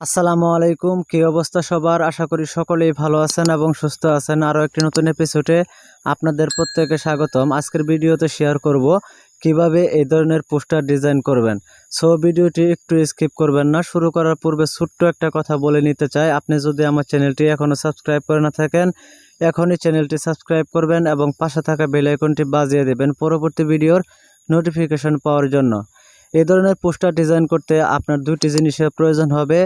আসসালামু আলাইকুম, কি অবস্থা সবার? আশা করি সকলেই ভালো আছেন এবং সুস্থ আছেন। আরও একটি নতুন এপিসোডে আপনাদের প্রত্যেককে স্বাগতম। আজকের ভিডিওতে শেয়ার করব কিভাবে এই ধরনের পোস্টার ডিজাইন করবেন। সো ভিডিওটি একটু স্কিপ করবেন না। শুরু করার পূর্বে ছোট্ট একটা কথা বলে নিতে চাই, আপনি যদি আমার চ্যানেলটি এখনও সাবস্ক্রাইব করে না থাকেন এখনই চ্যানেলটি সাবস্ক্রাইব করবেন এবং পাশে থাকা বেল আইকনটি বাজিয়ে দেবেন পরবর্তী ভিডিওর নোটিফিকেশন পাওয়ার জন্য। এই ধরনের পোস্টার ডিজাইন করতে আপনার দুটি জিনিসের প্রয়োজন হবে।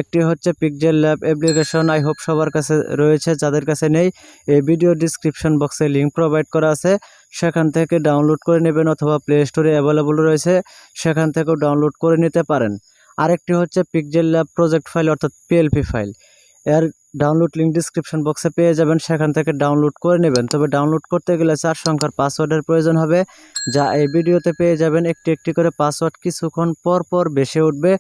একটি হচ্ছে PixelLeb অ্যাপ্লিকেশন, আই হোপ সবার কাছে রয়েছে, যাদের কাছে নেই এই ভিডিও ডিসক্রিপশন বক্সে লিঙ্ক প্রোভাইড করা আছে, সেখান থেকে ডাউনলোড করে নেবেন অথবা প্লে স্টোরে অ্যাভেলেবল রয়েছে, সেখান থেকেও ডাউনলোড করে নিতে পারেন। আরেকটি হচ্ছে PixelLeb প্রজেক্ট ফাইল অর্থাৎ PLP ফাইল, এর ডাউনলোড লিঙ্ক ডিসক্রিপশন বক্সে পেয়ে যাবেন, সেখান থেকে ডাউনলোড করে নেবেন। তবে ডাউনলোড করতে গেলে 4 সংখ্যার পাসওয়ার্ডের প্রয়োজন হবে, যা এই ভিডিওতে পেয়ে যাবেন। একটি একটি করে পাসওয়ার্ড কিছুক্ষণ পর পর ভেসে উঠবে,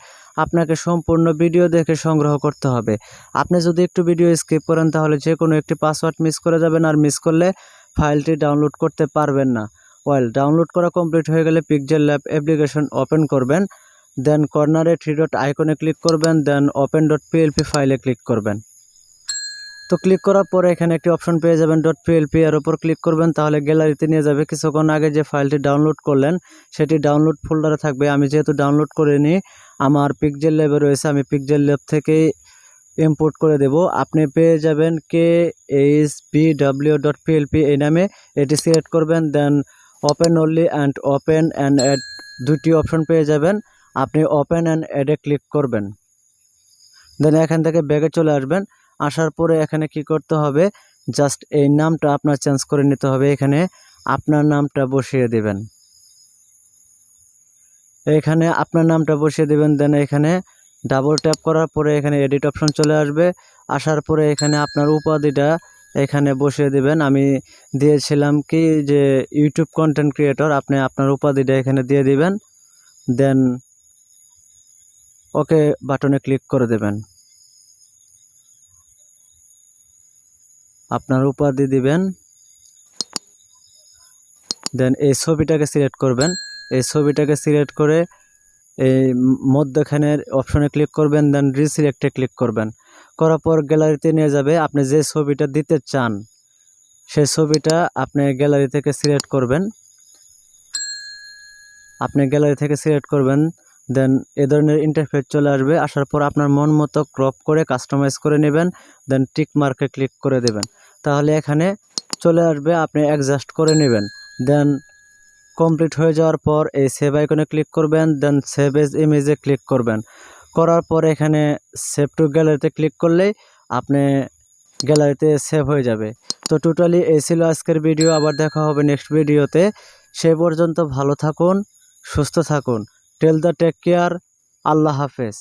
আপনাকে সম্পূর্ণ ভিডিও দেখে সংগ্রহ করতে হবে। আপনি যদি একটু ভিডিও স্কিপ করেন তাহলে যে কোনো একটি পাসওয়ার্ড মিস করে যাবেন, আর মিস করলে ফাইলটি ডাউনলোড করতে পারবেন না। ডাউনলোড করা কমপ্লিট হয়ে গেলে PixelLeb অ্যাপ্লিকেশন ওপেন করবেন, দেন কর্নারে 3 ডট আইকনে ক্লিক করবেন, দেন open.plp ফাইলে ক্লিক করবেন। তো ক্লিক করার পরে এখানে একটি অপশন পেয়ে যাবেন .plp, এর উপর ক্লিক করবেন, তাহলে গ্যালারিতে নিয়ে যাবে। কিছুক্ষণ আগে যে ফাইলটি ডাউনলোড করলেন সেটি ডাউনলোড ফোল্ডারে থাকবে। আমি যেহেতু ডাউনলোড করিনি, আমার PixelLab রয়েছে, আমি PixelLab থেকেই ইম্পোর্ট করে দেব। আপনি পেয়ে যাবেন khbw.plp এই নামে, এটি সিলেক্ট করবেন, then open only and open and add দুটি অপশন পেয়ে যাবেন। আপনি ওপেন অ্যান্ড অ্যাডে ক্লিক করবেন, দেন এখান থেকে ব্যাগে চলে আসবেন। আসার পরে এখানে কি করতে হবে, জাস্ট এই নামটা আপনার চেঞ্জ করে নিতে হবে। এখানে আপনার নামটা বসিয়ে দিবেন, এখানে আপনার নামটা বসিয়ে দিবেন। দেন এখানে ডাবল ট্যাপ করার পরে এখানে এডিট অপশন চলে আসবে। আসার পরে এখানে আপনার উপাধিটা এখানে বসিয়ে দিবেন। আমি দিয়েছিলাম কি যে ইউটিউব কন্টেন্ট ক্রিয়েটর, আপনি আপনার উপাধিটা এখানে দিয়ে দিবেন, দেন ওকে বাটনে ক্লিক করে দেবেন। আপনার উপাধি দিবেন, দেন এই ছবিটাকে সিলেক্ট করবেন। এই ছবিটাকে সিলেক্ট করে এই মধ্যখানের অপশনে ক্লিক করবেন, দেন রিসিলেক্টে ক্লিক করবেন। করার পর গ্যালারিতে নিয়ে যাবে। আপনি যে ছবিটা দিতে চান সেই ছবিটা আপনি গ্যালারি থেকে সিলেক্ট করবেন, দেন এ ধরনের ইন্টারফেস চলে আসবে। আসার পর আপনার মন মতো ক্রপ করে কাস্টমাইজ করে নেবেন, দেন টিক মার্কে ক্লিক করে দেবেন, তাহলে এখানে চলে আসবে। আপনি অ্যাডজাস্ট করে নেবেন। দেন কমপ্লিট হয়ে যাওয়ার পর এই সেভ আইকনে ক্লিক করবেন, দেন সেভ এজ ইমেজে ক্লিক করবেন। করার পর এখানে সেভ টু গ্যালারিতে ক্লিক করলেই আপনি গ্যালারিতে সেভ হয়ে যাবে। তো টোটালি এই ছিল আজকের ভিডিও। আবার দেখা হবে নেক্সট ভিডিওতে। সে পর্যন্ত ভালো থাকুন, সুস্থ থাকুন। টেক কেয়ার, আল্লাহ হাফেজ।